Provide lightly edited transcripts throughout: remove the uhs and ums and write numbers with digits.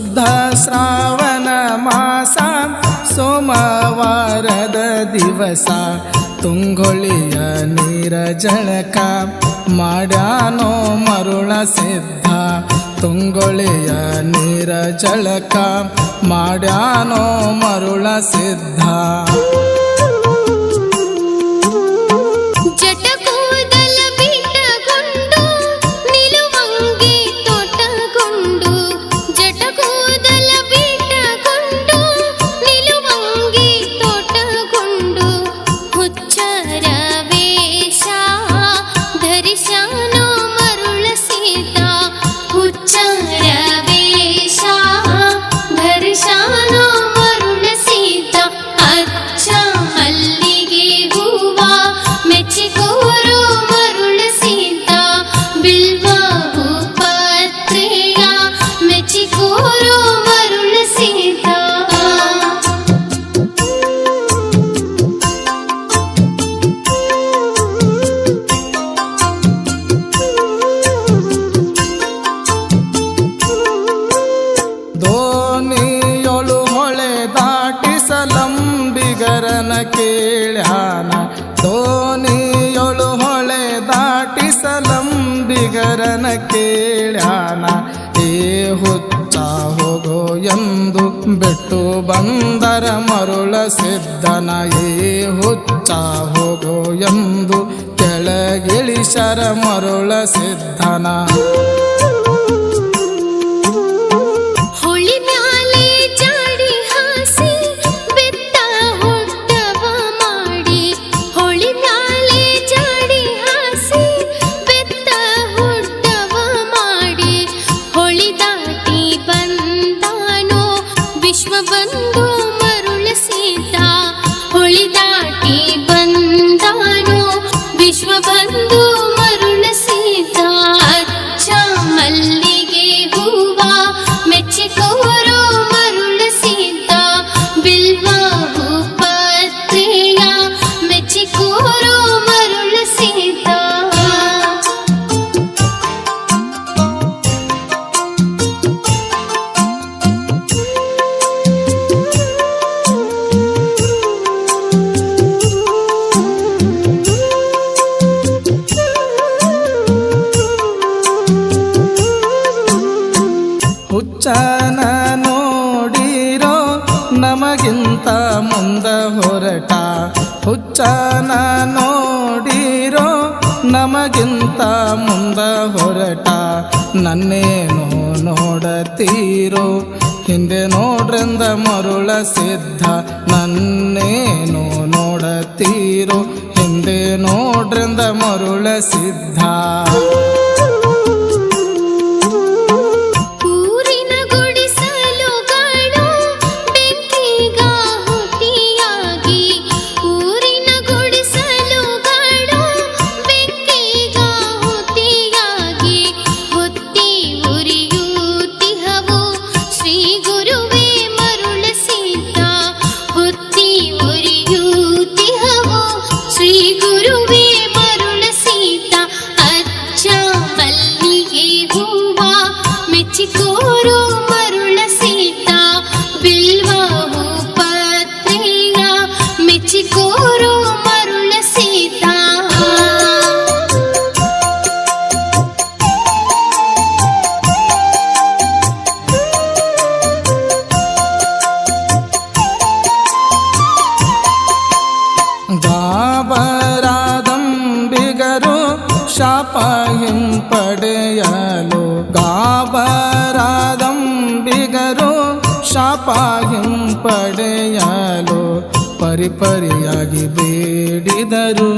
ಶುದ್ಧ ಶ್ರಾವಣ ಮಾಸ ಸೋಮವಾರದ ದಿವಸ ತುಂಗೊಳಿಯ ನೀರ ಜಳಕ ಮಾಡ್ಯಾನೋ ಮರುಳ ಸಿದ್ಧ. ತುಂಗೊಳಿಯ ನೀರ ಜಳಕ ಮಾಡ್ಯಾನೋ ಮರುಳ ಸಿದ್ಧ. ಕೇಳ್ಯಾನ ದೋಣಿಯೊಳು ಹೊಳೆ ದಾಟಿಸಲಂಬಿಗರನ ಕೇಳ್ಯಾನ. ಏ ಹುಚ್ಚ ಹೋಗೋ ಎಂದು ಬಿಟ್ಟು ಬಂದರ ಮರುಳ ಸಿದ್ಧನ. ಏ ಹುಚ್ಚ ಹೋಗೋ ಎಂದು ಕೆಳಗಿಳಿಸರ ಮರುಳ ಸಿದ್ಧನ. ಹುಚ್ಚನ ನೋಡಿರೋ ನಮಗಿಂತ ಮುಂದ ಹೊರಟ. ಹುಚ್ಚನ ನೋಡಿರೋ ನಮಗಿಂತ ಮುಂದ ಹೊರಟ. ನನ್ನೇನು ನೋಡತೀರೋ ಹಿಂದೆ ನೋಡ್ರೆಂದ ಮರುಳ ಸಿದ್ಧ. ನನ್ನೇನು ನೋಡತೀರೋ ಹಿಂದೆ ನೋಡ್ರೆಂದ ಮರುಳ ಸಿದ್ಧ. ಗಾಬರಾದಂಬಿಗರು ಶಾಪ ಹಿಂಪಡೆಯಲು. ಗಾಬರಾದಂಬಿಗರು ಶಾಪ ಹಿಂಪಡೆಯಲು. ಪರಿಪರಿಯಾಗಿ ಬೇಡಿದರು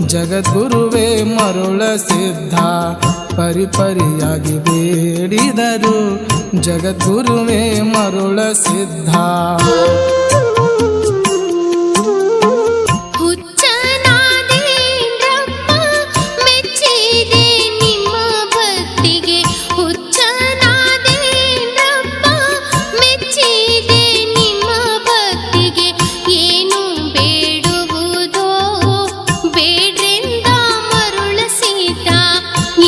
ಜಗದ್ಗುರುವೇ ಮರುಳ ಸಿದ್ಧ. ಪರಿಪರಿಯಾಗಿ ಬೇಡಿದರು ಜಗದ್ಗುರುವೇ ಮರುಳ ಸಿದ್ಧ.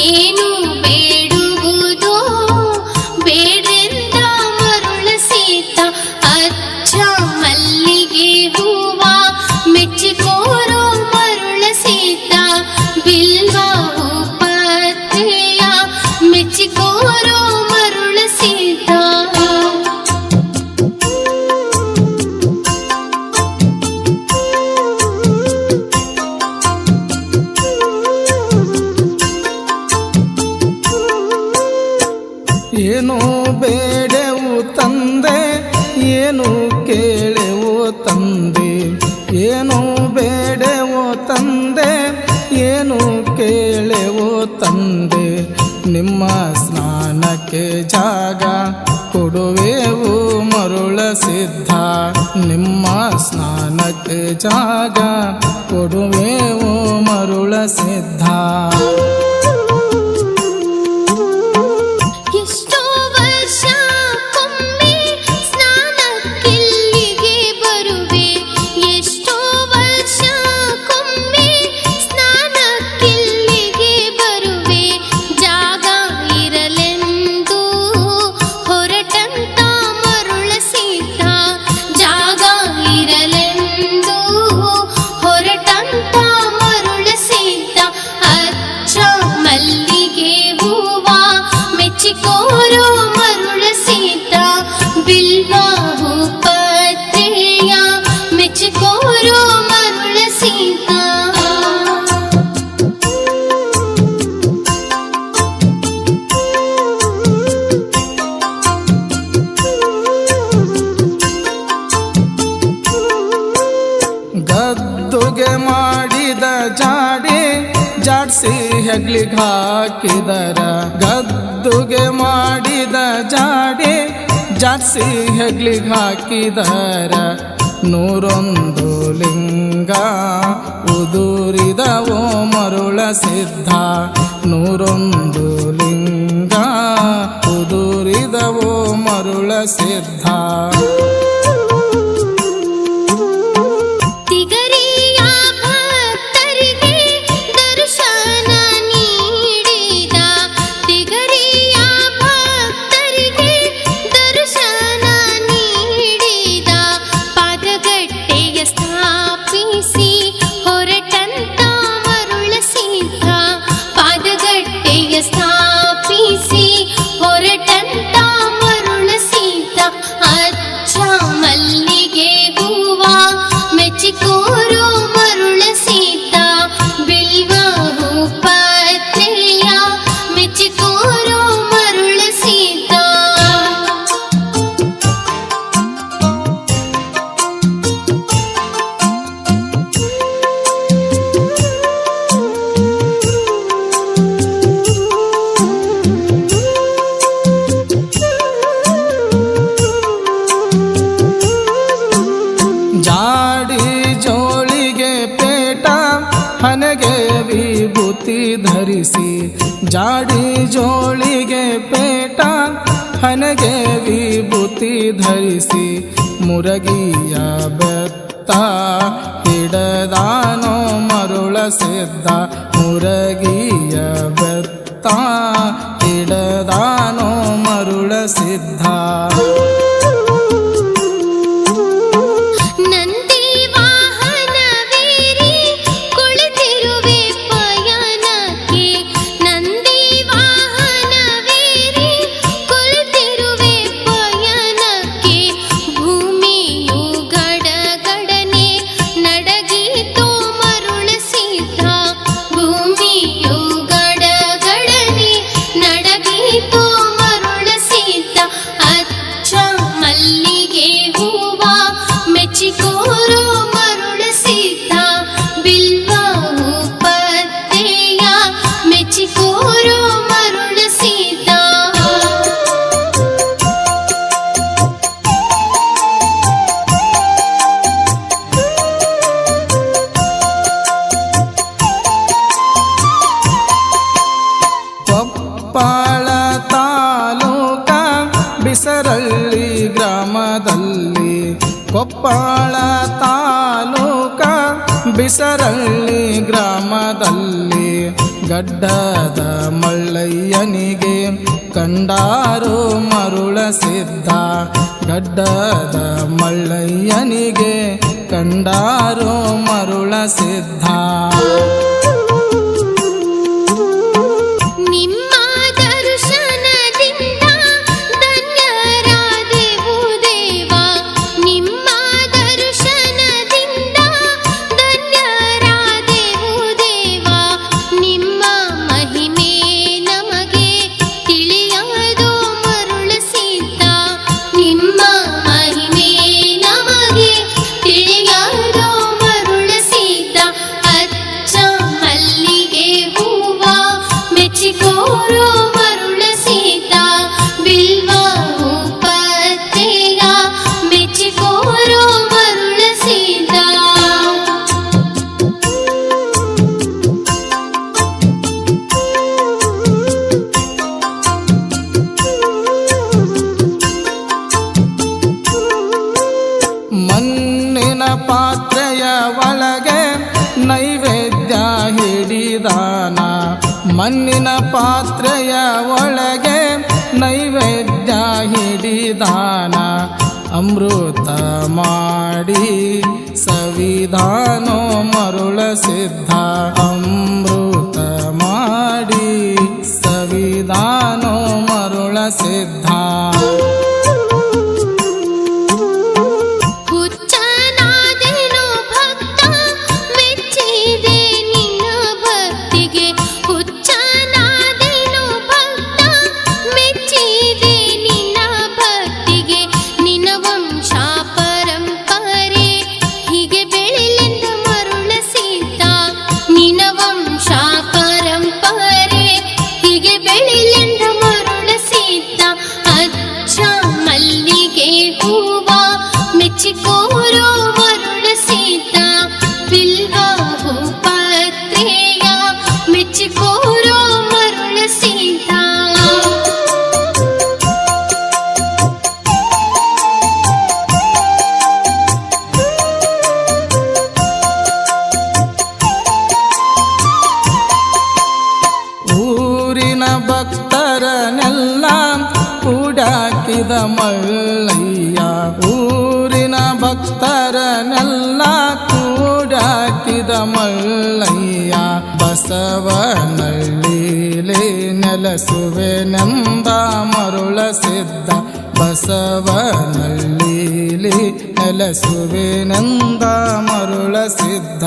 ಏನು ಬೇಡುವುದೋ ಬೇಡ್ರೆಂದ ಮರುಳ ಏನು ಕೇಳೆವೋ ತಂದೆ, ಏನು ಬೇಡೆವೋ ತಂದೆ, ಏನು ಕೇಳೆವೋ ತಂದೆ. ನಿಮ್ಮ ಸ್ನಾನಕ್ಕೆ ಜಾಗ ಕೊಡುವೆವು ಮರುಳ ಸಿದ್ಧ, ನಿಮ್ಮ ಸ್ನಾನಕ್ಕೆ ಜಾಗ ಕೊಡುವೆವು ಮರುಳ ಸಿದ್ಧ. ಗದ್ದುಗೆ ಮಾಡಿದ ಜಾಡಿ ಜಾಡ್ಸಿ ಹೆಗ್ಲಿಗೆ ಹಾಕಿದರ, ಗದ್ದುಗೆ ಮಾಡಿದ ಜಾಡಿ ಜಾಡ್ಸಿ ಹೆಗ್ಲಿಗೆ ಹಾಕಿದರ. 101 ಲಿಂಗ ಉದುರಿದವೋ ಮರುಳ ಸಿದ್ಧ, 101 ಲಿಂಗ ಉದುರಿದವೋ ಮರುಳ ಸಿದ್ಧ. ಜಾಡಿ ಜೋಳಿಗೆ ಪೇಟ ಹಣೆಗೆ ವಿಭೂತಿ ಧರಿಸಿ, ಜಾಡಿ ಜೋಳಿಗೆ ಪೇಟ ಹಣೆಗೆ ವಿಭೂತಿ ಧರಿಸಿ. ಮುರಗಿಯ ಬೆತ್ತ ಹಿಡದಾನೋ ಮರುಳ ಸಿದ್ಧ, ಮುರಗಿಯ ಬೆತ್ತ ಹಿಡದಾನೋ ಮರುಳ ಸಿದ್ಧ. ಕೊಪ್ಪಳ ತಾಲೂಕ ಬಿಸರಳ್ಳಿ ಗ್ರಾಮದಲ್ಲಿ, ಕೊಪ್ಪಳ ತಾಲೂಕ ಬಿಸರಳ್ಳಿ ಗ್ರಾಮದಲ್ಲಿ. ಗಡ್ಡದ ಮಳ್ಳಯ್ಯನಿಗೆ ಕಂಡಾರೋ ಮರುಳ ಸಿದ್ಧ, ಗಡ್ಡದ ಮಳ್ಳಯ್ಯನಿಗೆ ಕಂಡಾರೋ ಮರುಳ ಸಿದ್ಧ. ಮಹಿಮೆ ಒಳಗೆ ನೈವೇದ್ಯ ಹಿಡಿದಾನ. ಮಣ್ಣಿನ ಪಾತ್ರೆಯ ಒಳಗೆ ನೈವೇದ್ಯ ಹಿಡಿದಾನ. ಅಮೃತ ಮಾಡಿ ಸವಿಧಾನೋ ಮರುಳ ಸಿದ್ಧ. ಅಮೃತ ಮಾಡಿ ಸವಿಧಾನೋ ಮರುಳ ಸಿದ್ಧ. ಭಕ್ತರನೆಲ್ಲ ಕೂಡಾಕಿದ ಮಲ್ಲಯ್ಯ. ಊರಿನ ಭಕ್ತರನೆಲ್ಲ ಕೂಡಾಕಿದ ಮಲ್ಲಯ್ಯ. ಬಸವನಳ್ಳಿಲೇ ನೆಲೆಸುವೆನೆಂದ ಮರುಳ ಸಿದ್ಧ. ಬಸವನಳ್ಳಿಲೇ ನೆಲೆಸುವೆನೆಂದ ಮರುಳ ಸಿದ್ಧ.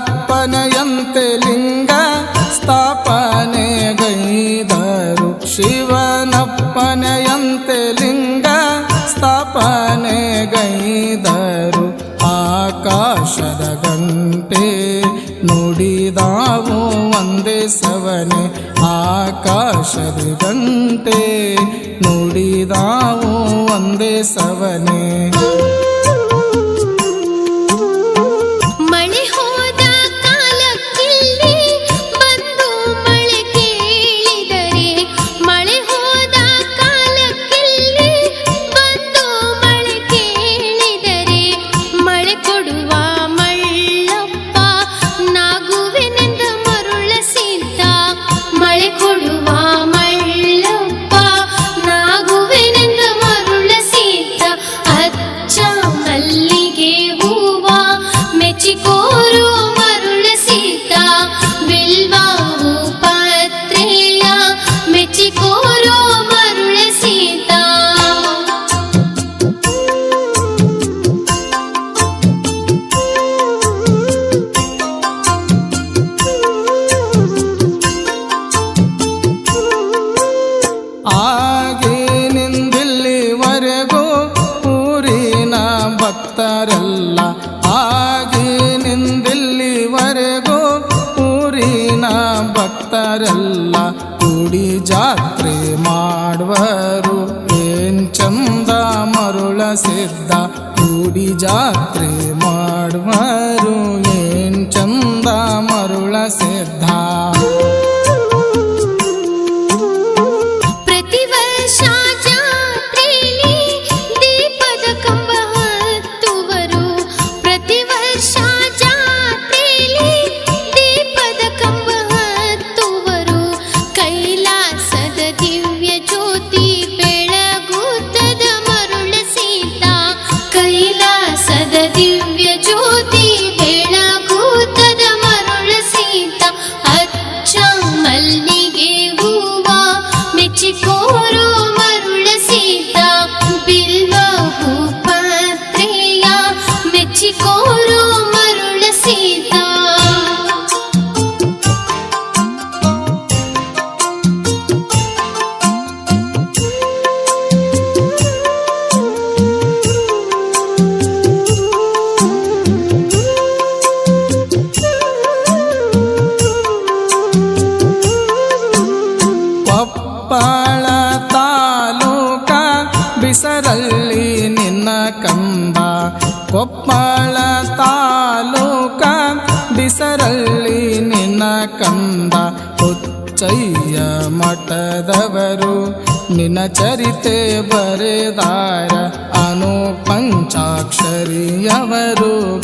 ಶಿವನಪ್ಪನೆಯಂತೆ ಲಿಂಗ ಸ್ಥಾಪನೆ ಗೈದರು. ಶಿವನಪ್ಪನೆಯಂತೆ ಲಿಂಗ ಸ್ಥಾಪನೆ ಗೈದರು. ಆಕಾಶದ ಗಂಟೆ ನುಡಿದಾವು ಒಂದೇ ಸವನೆ. ಆಕಾಶದ ಗಂಟೆ ನುಡಿದಾವು ಒಂದೇ ಸವನೆ. ಆಗಿನಿಂದಿಲ್ಲಿವರೆಗೂ ಊರಿನ ಭಕ್ತರೆಲ್ಲ. ಆಗಿನಿಂದಿಲ್ಲಿವರೆಗೂ ಊರಿನ ಭಕ್ತರೆಲ್ಲ ಕೂಡಿ ಜಾತ್ರೆ ಮಾಡುವರು. ಏನ್ ಚಂದ ಮರುಳ ಸಿದ್ಧ. ಕೂಡಿ ಜಾತ್ರೆ ಮಾಡುವರು. ಏನ್ ಚಂದ ಮರುಳ ಸಿದ್ಧ. ದಿವ್ಯ ಜ್ಯೋತಿ ಬೆಳಗುತ್ತದೆ ಮರುಳ ಸೀತಾ. ಕೋರೋ ಮರುಳ ಸೀತಾ. ಕೊಪ್ಪಳ ತಾಲೂಕ ಬಿಸರಲ್ಲಿ ನಿನ್ನ ಕಂದ. ಕೊಪ್ಪಳ ತಾಲೂಕ ಬಿಸರಲ್ಲಿ ನಿನ್ನ ಕಂದ. ಹುಚ್ಚಯ್ಯ ಮಠದವರು ನಿನ್ನ ಚರಿತೆ ಬರೆದಾರ. ಅನು ಪಂಚಾಕ್ಷರಿಯವರು